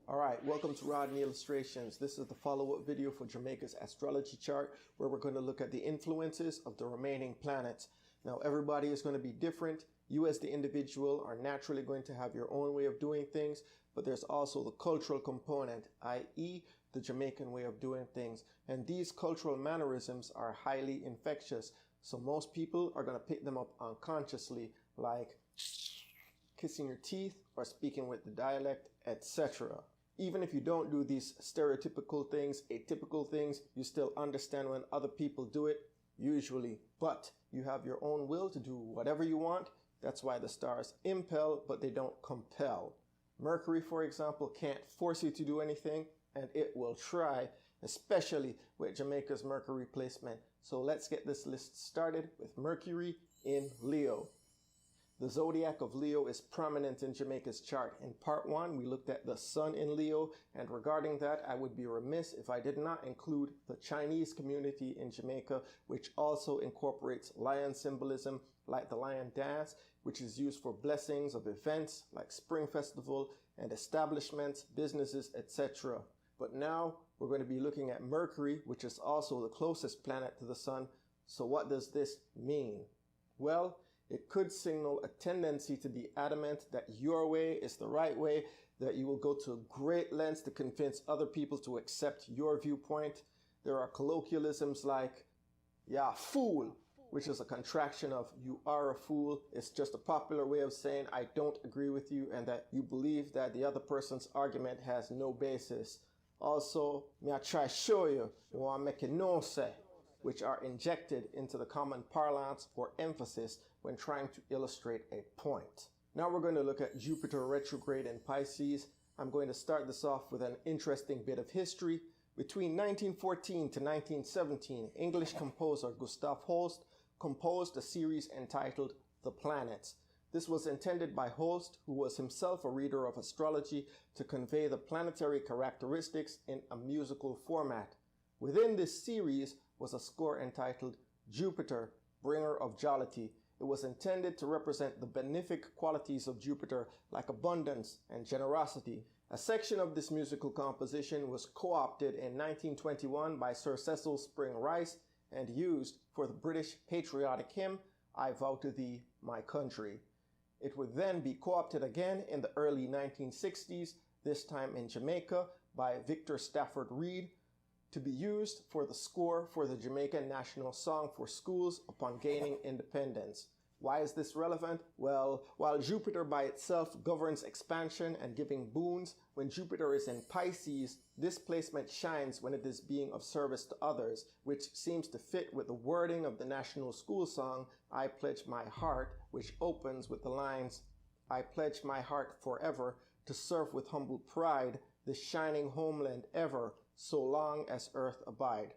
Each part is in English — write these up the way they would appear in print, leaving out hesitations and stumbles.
Alright, welcome to Rodney Illustrations. This is the follow-up video for Jamaica's astrology chart where we're going to look at the influences of the remaining planets. Now everybody is going to be different. You as the individual are naturally going to have your own way of doing things, but there's also the cultural component, i.e. the Jamaican way of doing things. And these cultural mannerisms are highly infectious, so most people are going to pick them up unconsciously, like kissing your teeth or speaking with the dialect, etc. Even if you don't do these stereotypical things, atypical things, you still understand when other people do it, usually. But you have your own will to do whatever you want. That's why the stars impel, but they don't compel. Mercury, for example, can't force you to do anything, and it will try, especially with Jamaica's Mercury placement. So let's get this list started with Mercury in Leo. The zodiac of Leo is prominent in Jamaica's chart. In part 1, we looked at the sun in Leo, and regarding that, I would be remiss if I did not include the Chinese community in Jamaica, which also incorporates lion symbolism, like the lion dance, which is used for blessings of events like Spring Festival and establishments, businesses, etc. But now we're going to be looking at Mercury, which is also the closest planet to the sun. So what does this mean? Well, it could signal a tendency to be adamant that your way is the right way, that you will go to great lengths to convince other people to accept your viewpoint. There are colloquialisms like, yeah, fool, which is a contraction of you are a fool. It's just a popular way of saying I don't agree with you and that you believe that the other person's argument has no basis. Also, me I try show you want to make it no say, which are injected into the common parlance for emphasis when trying to illustrate a point. Now we're going to look at Jupiter retrograde in Pisces. I'm going to start this off with an interesting bit of history. Between 1914 to 1917, English composer Gustav Holst composed a series entitled The Planets. This was intended by Holst, who was himself a reader of astrology, to convey the planetary characteristics in a musical format. Within this series was a score entitled Jupiter, Bringer of Jollity. It was intended to represent the benefic qualities of Jupiter like abundance and generosity. A section of this musical composition was co-opted in 1921 by Sir Cecil Spring Rice and used for the British patriotic hymn, I Vow to Thee, My Country. It would then be co-opted again in the early 1960s, this time in Jamaica, by Victor Stafford Reid, to be used for the score for the Jamaican National Song for Schools upon gaining independence. Why is this relevant? Well, while Jupiter by itself governs expansion and giving boons, when Jupiter is in Pisces, this placement shines when it is being of service to others, which seems to fit with the wording of the national school song, I Pledge My Heart, which opens with the lines, I pledge my heart forever to serve with humble pride this shining homeland ever, so long as earth abide.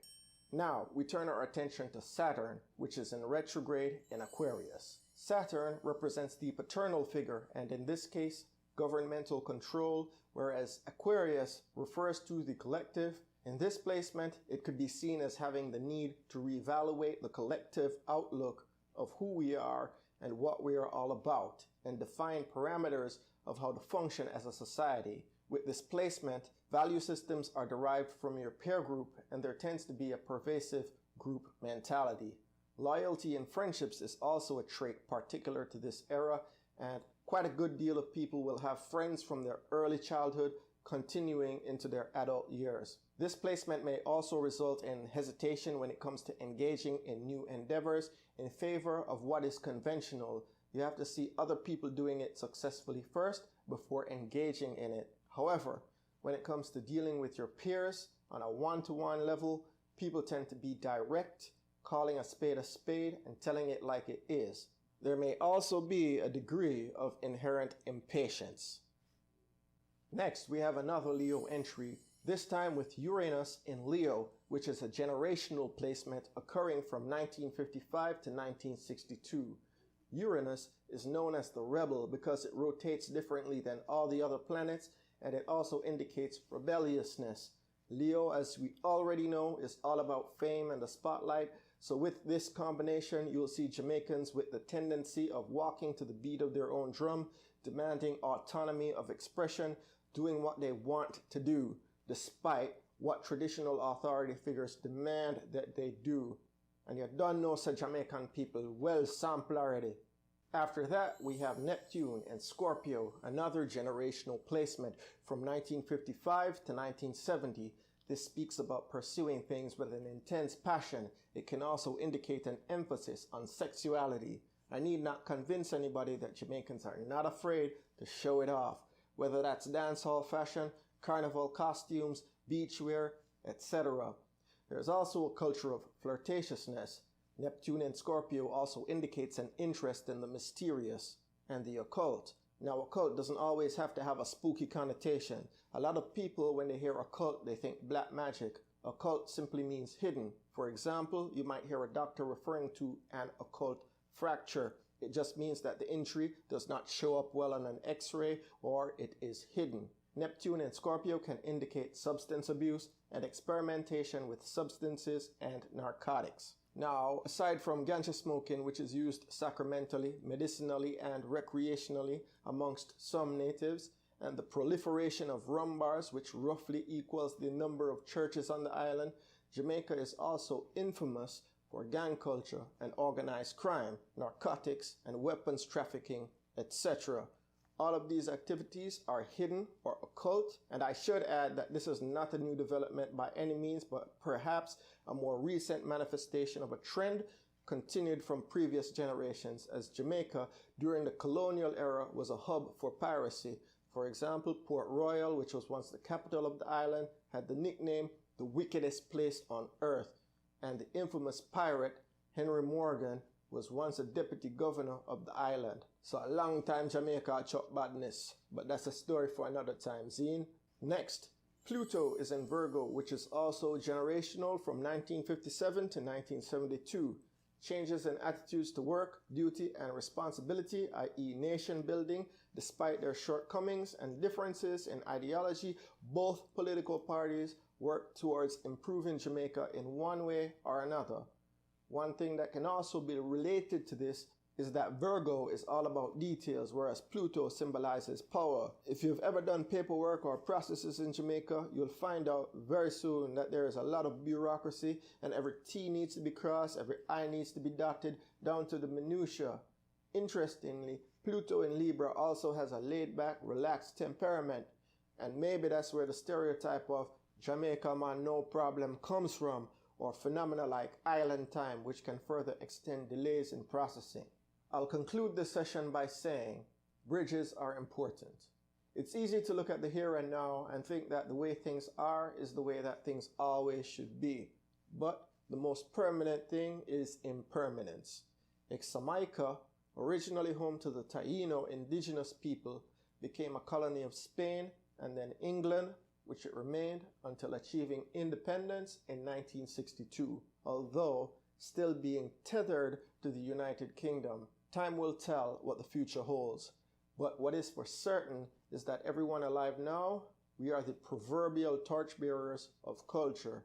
Now, we turn our attention to Saturn, which is in retrograde in Aquarius. Saturn represents the paternal figure, and in this case, governmental control, whereas Aquarius refers to the collective. In this placement, it could be seen as having the need to reevaluate the collective outlook of who we are and what we are all about, and define parameters of how to function as a society. With this placement, value systems are derived from your peer group, and there tends to be a pervasive group mentality. Loyalty in friendships is also a trait particular to this era, and quite a good deal of people will have friends from their early childhood continuing into their adult years. This placement may also result in hesitation when it comes to engaging in new endeavors in favor of what is conventional. You have to see other people doing it successfully first before engaging in it. However, when it comes to dealing with your peers on a one-to-one level, people tend to be direct, calling a spade and telling it like it is. There may also be a degree of inherent impatience. Next, we have another Leo entry, this time with Uranus in Leo, which is a generational placement occurring from 1955 to 1962. Uranus is known as the rebel because it rotates differently than all the other planets, and it also indicates rebelliousness. Leo, as we already know, is all about fame and the spotlight, so with this combination, you'll see Jamaicans with the tendency of walking to the beat of their own drum, demanding autonomy of expression, doing what they want to do, despite what traditional authority figures demand that they do. And you don't know, so Jamaican people well sample already. After that, we have Neptune and Scorpio, another generational placement from 1955 to 1970. This speaks about pursuing things with an intense passion. It can also indicate an emphasis on sexuality. I need not convince anybody that Jamaicans are not afraid to show it off, whether that's dancehall fashion, carnival costumes, beachwear, etc. There's also a culture of flirtatiousness. Neptune and Scorpio also indicates an interest in the mysterious and the occult. Now, occult doesn't always have to have a spooky connotation. A lot of people, when they hear occult, they think black magic. Occult simply means hidden. For example, you might hear a doctor referring to an occult fracture. It just means that the injury does not show up well on an x-ray, or it is hidden. Neptune and Scorpio can indicate substance abuse and experimentation with substances and narcotics. Now, aside from ganja smoking, which is used sacramentally, medicinally, and recreationally amongst some natives, and the proliferation of rum bars, which roughly equals the number of churches on the island, Jamaica is also infamous for gang culture and organized crime, narcotics and weapons trafficking, etc. All of these activities are hidden or occult, and I should add that this is not a new development by any means, but perhaps a more recent manifestation of a trend continued from previous generations, as Jamaica during the colonial era was a hub for piracy. For example, Port Royal, which was once the capital of the island, had the nickname the wickedest place on earth, and the infamous pirate Henry Morgan was once a deputy governor of the island. So a long time Jamaica chop badness, but that's a story for another time, zine. Next, Pluto is in Virgo, which is also generational from 1957 to 1972. Changes in attitudes to work, duty, and responsibility, i.e. nation building, despite their shortcomings and differences in ideology, both political parties work towards improving Jamaica in one way or another. One thing that can also be related to this is that Virgo is all about details, whereas Pluto symbolizes power. If you've ever done paperwork or processes in Jamaica, you'll find out very soon that there is a lot of bureaucracy, and every T needs to be crossed, every I needs to be dotted, down to the minutiae. Interestingly, Pluto in Libra also has a laid-back, relaxed temperament, and maybe that's where the stereotype of Jamaica man no problem comes from, or phenomena like island time, which can further extend delays in processing. I'll conclude this session by saying bridges are important. It's easy to look at the here and now and think that the way things are is the way that things always should be. But the most permanent thing is impermanence. Jamaica, originally home to the Taino indigenous people, became a colony of Spain and then England, which it remained until achieving independence in 1962, although still being tethered to the United Kingdom. Time will tell what the future holds, but what is for certain is that everyone alive now, we are the proverbial torchbearers of culture.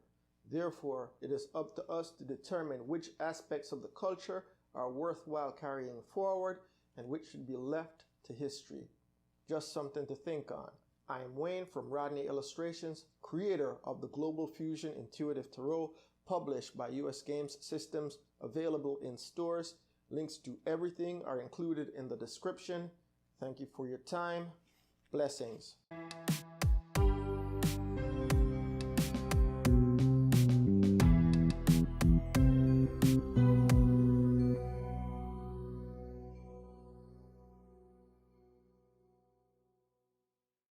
Therefore, it is up to us to determine which aspects of the culture are worthwhile carrying forward and which should be left to history. Just something to think on. I am Wayne from Rodney Illustrations, creator of the Global Fusion Intuitive Tarot, published by US Games Systems, available in stores. Links to everything are included in the description. Thank you for your time. Blessings.